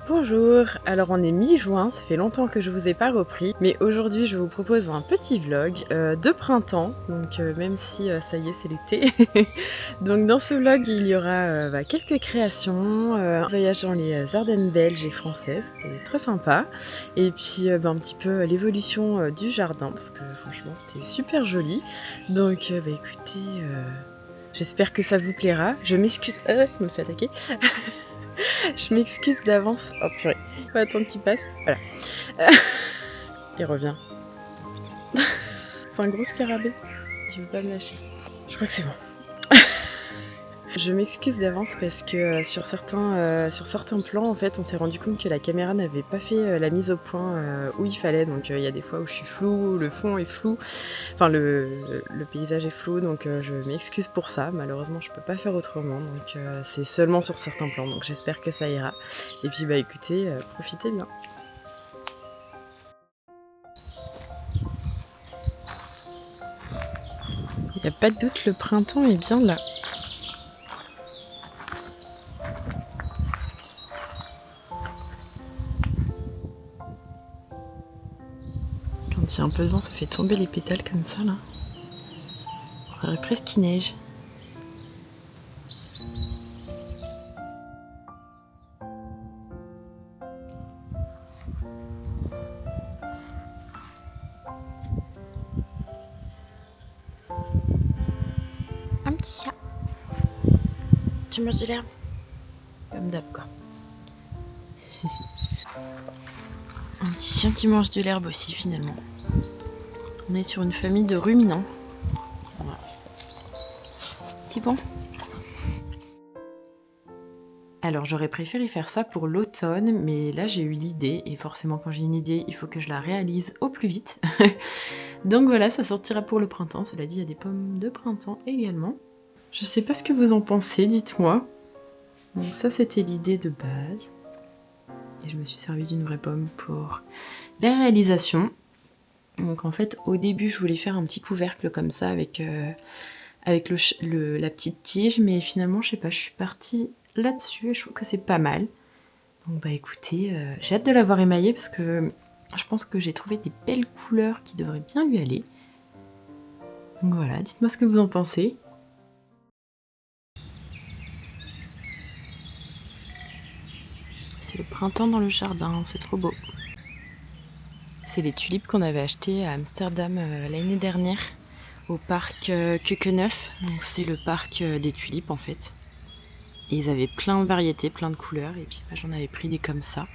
Bonjour, alors on est mi-juin, ça fait longtemps que je vous ai pas repris, mais aujourd'hui je vous propose un petit vlog de printemps, donc même si ça y est c'est l'été. Donc dans ce vlog il y aura quelques créations, un voyage dans les Ardennes belges et françaises, c'était très sympa, et puis un petit peu l'évolution du jardin, parce que franchement c'était super joli. Donc écoutez, j'espère que ça vous plaira, je m'excuse, je me fais attaquer. Je m'excuse d'avance. Oh purée, faut attendre qu'il passe. Voilà. Il revient. Putain. C'est un gros scarabée. Il veut pas me lâcher. Je crois que c'est bon. Je m'excuse d'avance parce que sur certains plans, en fait, on s'est rendu compte que la caméra n'avait pas fait la mise au point où il fallait. Donc il y a des fois où je suis floue, le fond est flou, enfin le paysage est flou. Donc je m'excuse pour ça. Malheureusement, je peux pas faire autrement. Donc c'est seulement sur certains plans. Donc j'espère que ça ira. Et puis écoutez, profitez bien. Il n'y a pas de doute, le printemps est bien là. Quand il y a un peu de vent, ça fait tomber les pétales comme ça là. On croirait presque qu'il neige. Un petit chat. Tu manges de l'herbe? Comme d'hab quoi. Un petit chien qui mange de l'herbe aussi finalement. On est sur une famille de ruminants. Voilà. C'est bon. Alors j'aurais préféré faire ça pour l'automne, mais là j'ai eu l'idée, et forcément quand j'ai une idée, il faut que je la réalise au plus vite. Donc voilà, ça sortira pour le printemps. Cela dit, il y a des pommes de printemps également. Je sais pas ce que vous en pensez, dites-moi. Donc ça c'était l'idée de base. Et je me suis servi d'une vraie pomme pour la réalisation. Donc en fait au début je voulais faire un petit couvercle comme ça avec la petite tige, mais finalement je sais pas, je suis partie là-dessus et je trouve que c'est pas mal. Donc écoutez, j'ai hâte de l'avoir émaillé parce que je pense que j'ai trouvé des belles couleurs qui devraient bien lui aller. Donc voilà, dites-moi ce que vous en pensez. C'est le printemps dans le jardin, c'est trop beau. C'est les tulipes qu'on avait achetées à Amsterdam l'année dernière au parc Keukenhof. Donc c'est le parc des tulipes en fait. Et ils avaient plein de variétés, plein de couleurs, et puis j'en avais pris des comme ça.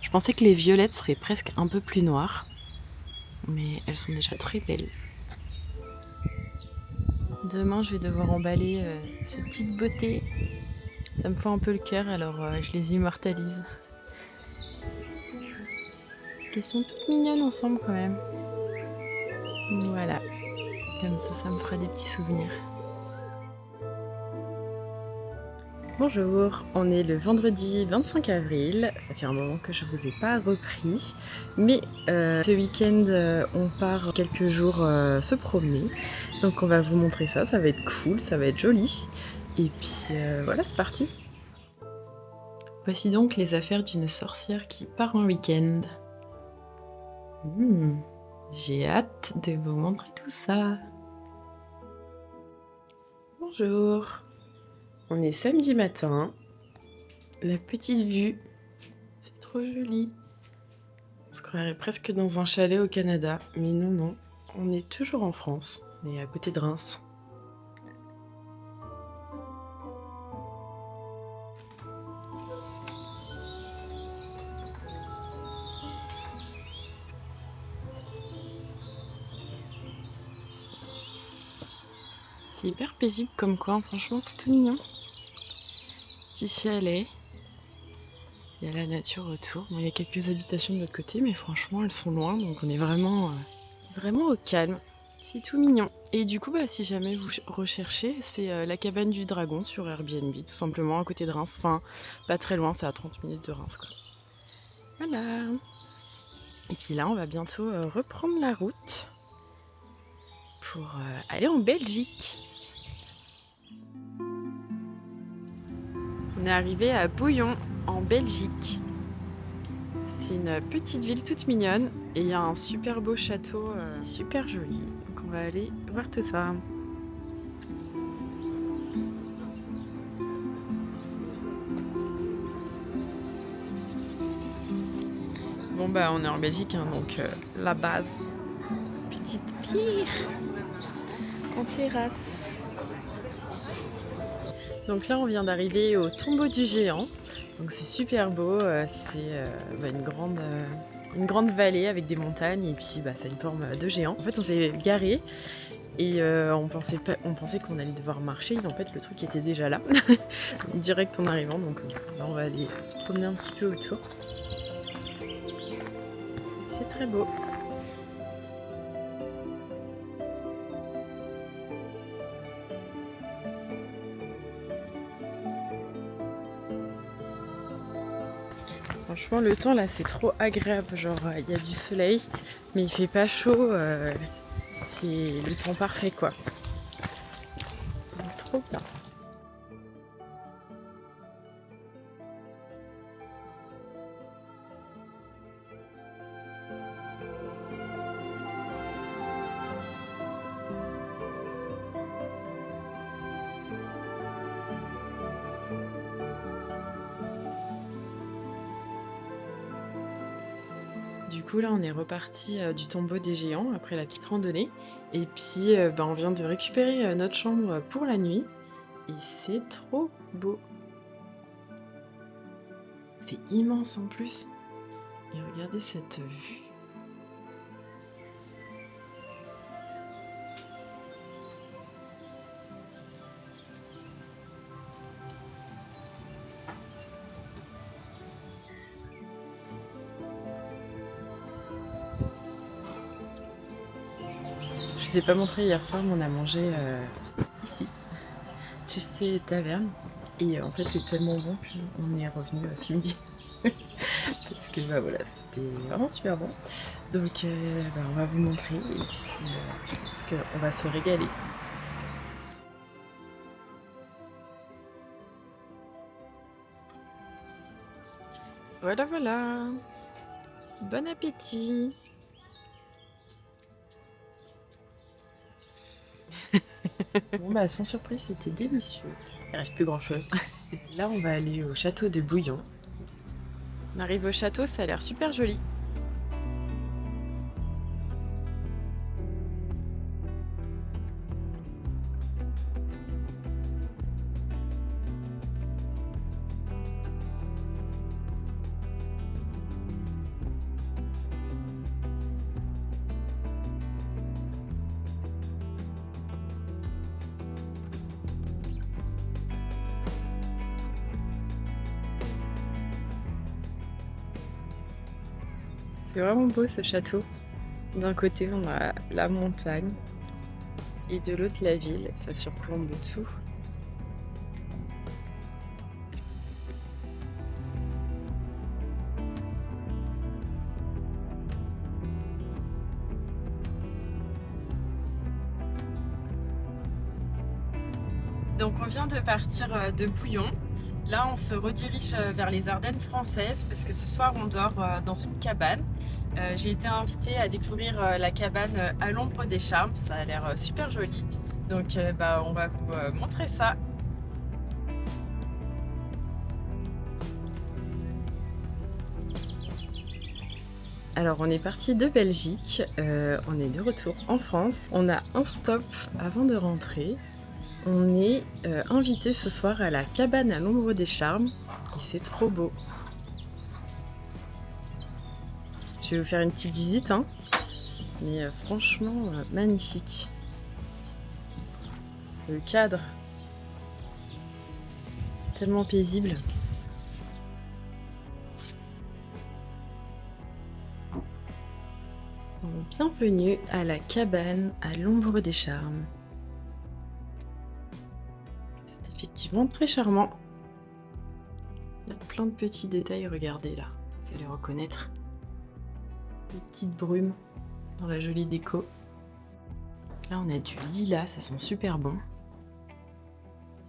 Je pensais que les violettes seraient presque un peu plus noires, mais elles sont déjà très belles. Demain je vais devoir emballer ces petites beautés. Ça me fait un peu le cœur, alors je les immortalise. Parce qu'elles sont toutes mignonnes ensemble quand même. Voilà, comme ça me fera des petits souvenirs. Bonjour, on est le vendredi 25 avril, ça fait un moment que je vous ai pas repris, mais ce week-end on part quelques jours se promener, donc on va vous montrer ça, ça va être cool, ça va être joli, et puis voilà, c'est parti. Voici donc les affaires d'une sorcière qui part en week-end. J'ai hâte de vous montrer tout ça. Bonjour. On est samedi matin, la petite vue, c'est trop joli. On se croirait presque dans un chalet au Canada, mais non, on est toujours en France, on est à côté de Reims. C'est hyper paisible comme coin, franchement c'est tout mignon. Petit chalet. Il y a la nature autour. Bon, il y a quelques habitations de l'autre côté, mais franchement, elles sont loin, donc on est vraiment au calme. C'est tout mignon. Et du coup, si jamais vous recherchez, c'est la cabane du dragon sur Airbnb, tout simplement à côté de Reims. Enfin, pas très loin, c'est à 30 minutes de Reims, quoi. Voilà. Et puis là, on va bientôt reprendre la route pour aller en Belgique. On est arrivé à Bouillon, en Belgique. C'est une petite ville toute mignonne et il y a un super beau château, c'est super joli. Donc on va aller voir tout ça. Bon bah on est en Belgique, hein, donc la base. Petite pierre en terrasse. Donc là on vient d'arriver au tombeau du géant. Donc c'est super beau, c'est bah, une grande vallée avec des montagnes et puis bah, ça a une forme de géant. En fait on s'est garé et on pensait qu'on allait devoir marcher, mais en fait le truc était déjà là, direct en arrivant. Donc là on va aller se promener un petit peu autour. C'est très beau. Franchement, le temps là, c'est trop agréable. Genre, il y a du soleil, mais il fait pas chaud. C'est le temps parfait, quoi. Donc, trop bien. Du coup, là, on est reparti du tombeau des géants après la petite randonnée. Et puis, bah, on vient de récupérer notre chambre pour la nuit. Et c'est trop beau. C'est immense en plus. Et regardez cette vue. Je vous ai pas montré hier soir, mais on a mangé ici, chez Taverne. Et en fait, c'est tellement bon qu'on est revenu ce midi. Parce que bah voilà, c'était vraiment super bon. Donc bah, on va vous montrer et puis je pense qu'on va se régaler. Voilà, voilà. Bon appétit. Bon bah sans surprise, c'était délicieux. Il reste plus grand chose. Là, on va aller au château de Bouillon. On arrive au château, ça a l'air super joli. C'est vraiment beau ce château. D'un côté, on a la montagne et de l'autre, la ville. Ça surplombe tout. Donc on vient de partir de Bouillon. Là, on se redirige vers les Ardennes françaises parce que ce soir, on dort dans une cabane. J'ai été invitée à découvrir la cabane à l'ombre des charmes. Ça a l'air super joli. Donc bah, on va vous montrer ça. Alors on est parti de Belgique, on est de retour en France. On a un stop avant de rentrer. On est invité ce soir à la cabane à l'ombre des charmes et c'est trop beau. Je vais vous faire une petite visite, hein. Mais franchement magnifique. Le cadre, tellement paisible. Bienvenue à la cabane à l'ombre des charmes. C'est effectivement très charmant. Il y a plein de petits détails, regardez là, vous allez reconnaître. Des petites brumes dans la jolie déco. Là on a du lilas, ça sent super bon.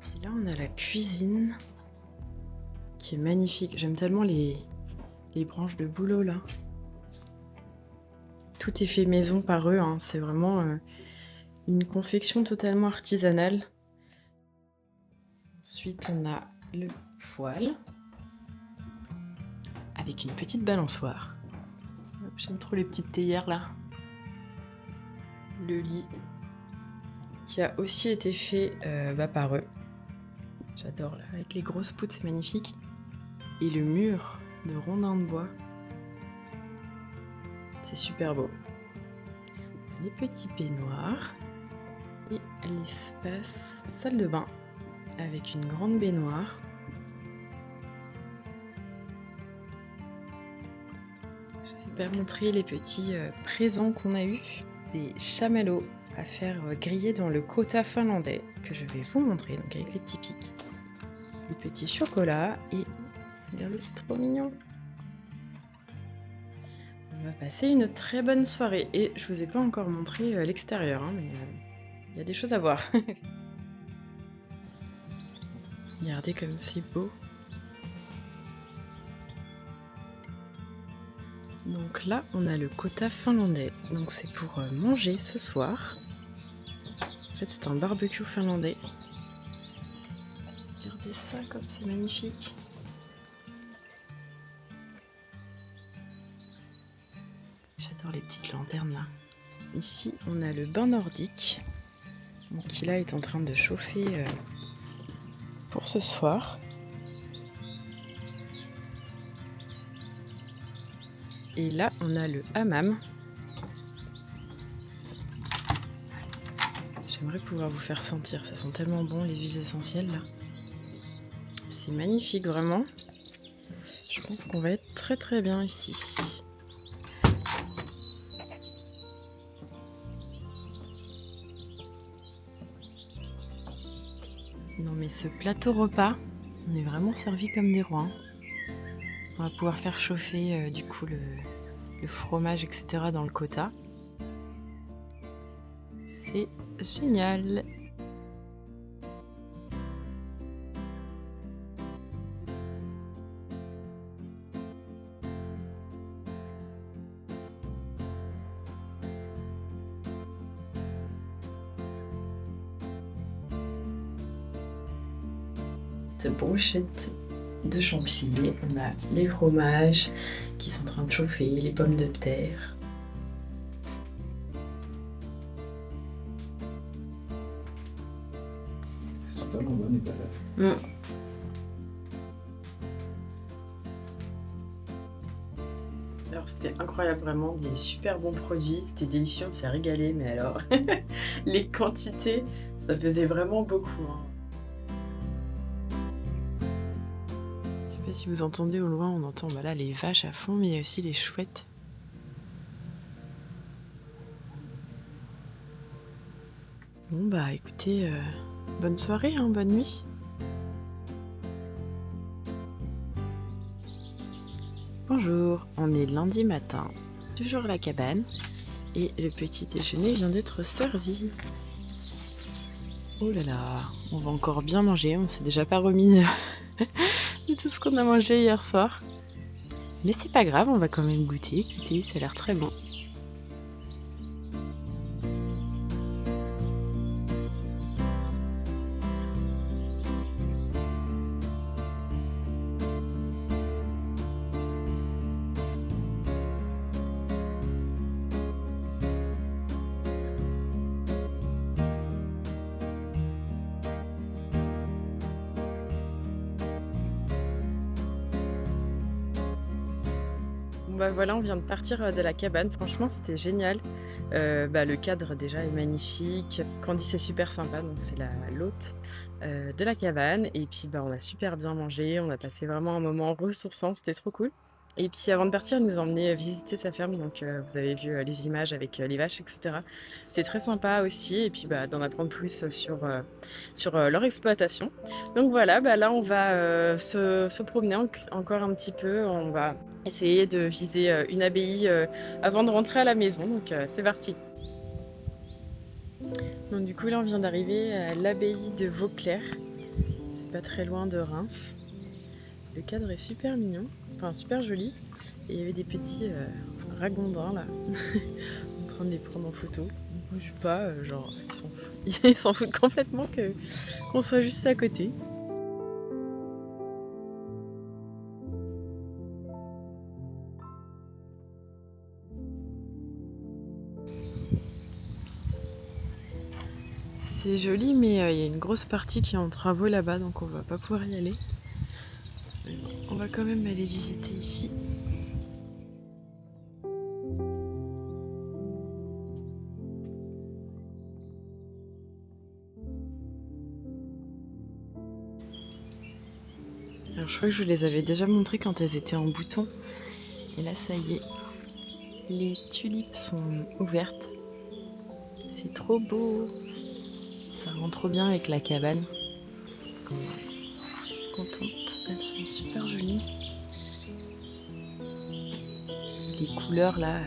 Puis là on a la cuisine qui est magnifique. J'aime tellement les les branches de bouleau là. Tout est fait maison par eux, hein. C'est vraiment une confection totalement artisanale. Ensuite, on a le poêle avec une petite balançoire. J'aime trop les petites théières là. Le lit qui a aussi été fait par eux. J'adore là, avec les grosses poutres, c'est magnifique. Et le mur de rondins de bois. C'est super beau. Les petits peignoirs. Et l'espace salle de bain avec une grande baignoire. Je vous ai pas montré les petits présents qu'on a eu. Des chamallows à faire griller dans le quota finlandais que je vais vous montrer, donc avec les petits pics. Les petits chocolats et regardez, c'est trop mignon. On va passer une très bonne soirée et je vous ai pas encore montré l'extérieur, hein, mais il y a des choses à voir. Regardez comme c'est beau. Donc là, on a le quota finlandais. Donc c'est pour manger ce soir. En fait, c'est un barbecue finlandais. Regardez ça comme c'est magnifique. J'adore les petites lanternes là. Ici, on a le bain nordique. Donc qui là est en train de chauffer pour ce soir. Et là, on a le hammam. J'aimerais pouvoir vous faire sentir, ça sent tellement bon les huiles essentielles là. C'est magnifique vraiment. Je pense qu'on va être très très bien ici. Non mais ce plateau repas, on est vraiment servi comme des rois. On va pouvoir faire chauffer du coup le fromage, etc. dans le quota. C'est génial! Cette brochette de chantilly, on a les fromages qui sont en train de chauffer, les pommes de terre. Elles sont tellement bonnes les patates. Alors c'était incroyable vraiment, des super bons produits, c'était délicieux, on s'est régalé, mais alors les quantités, ça faisait vraiment beaucoup. Hein. Je sais pas si vous entendez au loin, on entend là les vaches à fond, mais il y a aussi les chouettes. Bon bah écoutez, bonne soirée, hein, bonne nuit. Bonjour, on est lundi matin, toujours à la cabane, et le petit déjeuner vient d'être servi. Oh là là, on va encore bien manger, on s'est déjà pas remis de tout ce qu'on a mangé hier soir. Mais c'est pas grave, on va quand même goûter, écoutez, ça a l'air très bon. Bon bah voilà, on vient de partir de la cabane, franchement c'était génial. Le cadre déjà est magnifique. Candice est super sympa, donc c'est l'hôte de la cabane. Et puis on a super bien mangé, on a passé vraiment un moment ressourçant, c'était trop cool. Et puis avant de partir, il nous a emmené visiter sa ferme, donc vous avez vu les images avec les vaches, etc. C'est très sympa aussi, et puis d'en apprendre plus sur leur exploitation. Donc voilà, là on va se promener encore un petit peu, on va essayer de viser une abbaye avant de rentrer à la maison, donc c'est parti. Donc du coup là on vient d'arriver à l'abbaye de Vauclair, c'est pas très loin de Reims. Le cadre est super mignon. enfin super jolies. Et il y avait des petits ragondins là, en train de les prendre en photo. Ils bougent pas, genre ils s'en foutent. Ils s'en foutent complètement qu'on soit juste à côté. C'est joli, mais il y a une grosse partie qui est en travaux là-bas, donc on va pas pouvoir y aller. Mais bon, on va quand même aller visiter ici. Alors je crois que je vous les avais déjà montrées quand elles étaient en bouton. Et là ça y est, les tulipes sont ouvertes. C'est trop beau. Ça rend trop bien avec la cabane. Je suis contente, elles sont super jolies. Les couleurs là.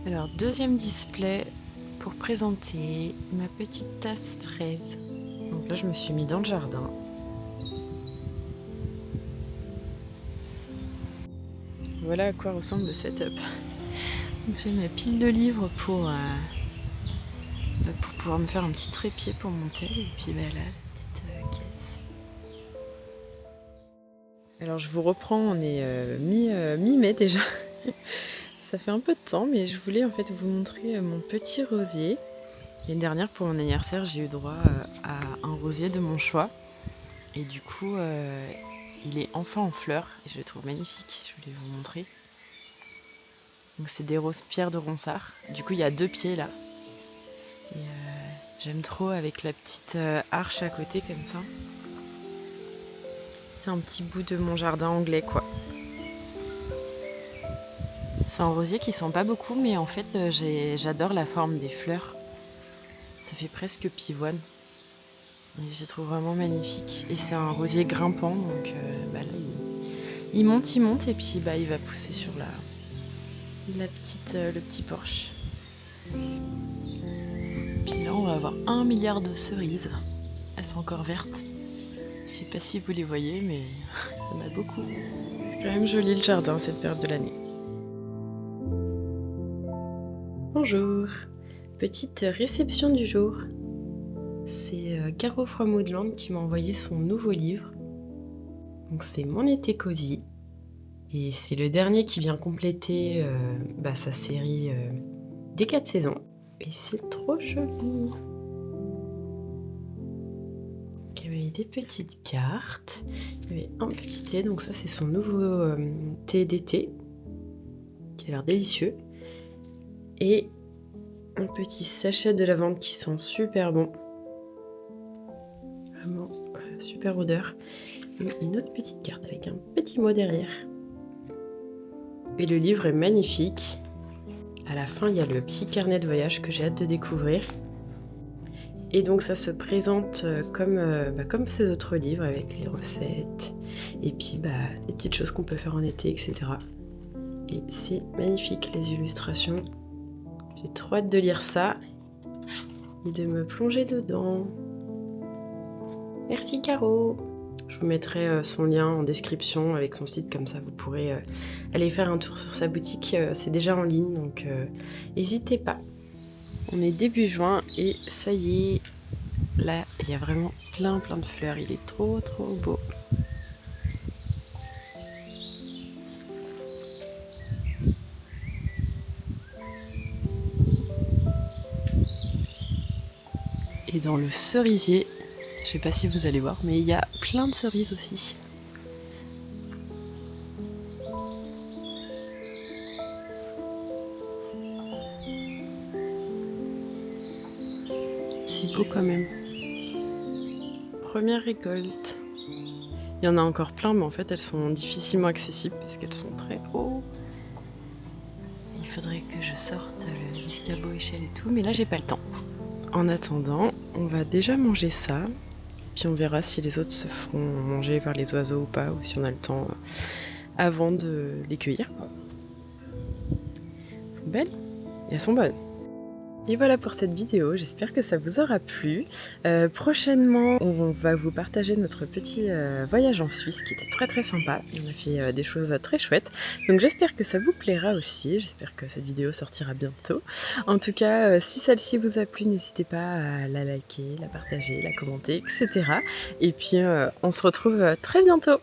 Alors deuxième display pour présenter ma petite tasse fraise. Donc là je me suis mis dans le jardin. Voilà à quoi ressemble le setup. Donc j'ai ma pile de livres pour pouvoir me faire un petit trépied pour monter. Et puis là, la petite caisse. Alors je vous reprends, on est mi-mai déjà. Ça fait un peu de temps, mais je voulais en fait vous montrer mon petit rosier. L'année dernière, pour mon anniversaire, j'ai eu droit à un rosier de mon choix. Et du coup, il est enfin en fleurs et je le trouve magnifique. Je voulais vous montrer. Donc c'est des roses pierre de Ronsard. Du coup, il y a 2 pieds là. Et j'aime trop avec la petite arche à côté comme ça. C'est un petit bout de mon jardin anglais quoi. C'est un rosier qui sent pas beaucoup, mais en fait j'adore la forme des fleurs. Ça fait presque pivoine. Et je les trouve vraiment magnifique. Et c'est un rosier grimpant, donc là il monte et puis il va pousser sur le petit porche. Puis là on va avoir 1 milliard de cerises. Elles sont encore vertes. Je sais pas si vous les voyez, mais il y en a beaucoup. C'est quand même joli le jardin cette période de l'année. Bonjour, petite réception du jour. C'est Caro from Woodland qui m'a envoyé son nouveau livre. Donc c'est Mon été cosy. Et c'est le dernier qui vient compléter sa série des 4 saisons. Et c'est trop joli. Il y avait des petites cartes. Il y avait un petit thé, donc ça c'est son nouveau thé d'été qui a l'air délicieux. Et un petit sachet de lavande qui sent super bon. Vraiment super odeur. Et une autre petite carte avec un petit mot derrière. Et le livre est magnifique. À la fin, il y a le petit carnet de voyage que j'ai hâte de découvrir. Et donc ça se présente comme ces autres livres avec les recettes et puis des petites choses qu'on peut faire en été, etc. Et c'est magnifique les illustrations. J'ai trop hâte de lire ça et de me plonger dedans. Merci Caro. Je vous mettrai son lien en description avec son site, comme ça vous pourrez aller faire un tour sur sa boutique. C'est déjà en ligne, donc n'hésitez pas. On est début juin et ça y est, là il y a vraiment plein de fleurs. Il est trop beau. Et dans le cerisier, je sais pas si vous allez voir, mais il y a plein de cerises aussi. C'est beau quand même. Première récolte. Il y en a encore plein, mais en fait elles sont difficilement accessibles parce qu'elles sont très hautes. Il faudrait que je sorte l'escabeau, échelle et tout, mais là j'ai pas le temps. En attendant, on va déjà manger ça, puis on verra si les autres se feront manger par les oiseaux ou pas, ou si on a le temps avant de les cueillir. Elles sont belles. Elles sont bonnes. Et voilà pour cette vidéo, j'espère que ça vous aura plu. Prochainement, on va vous partager notre petit voyage en Suisse qui était très sympa. On a fait des choses très chouettes. Donc j'espère que ça vous plaira aussi. J'espère que cette vidéo sortira bientôt. En tout cas, si celle-ci vous a plu, n'hésitez pas à la liker, la partager, la commenter, etc. Et puis on se retrouve très bientôt.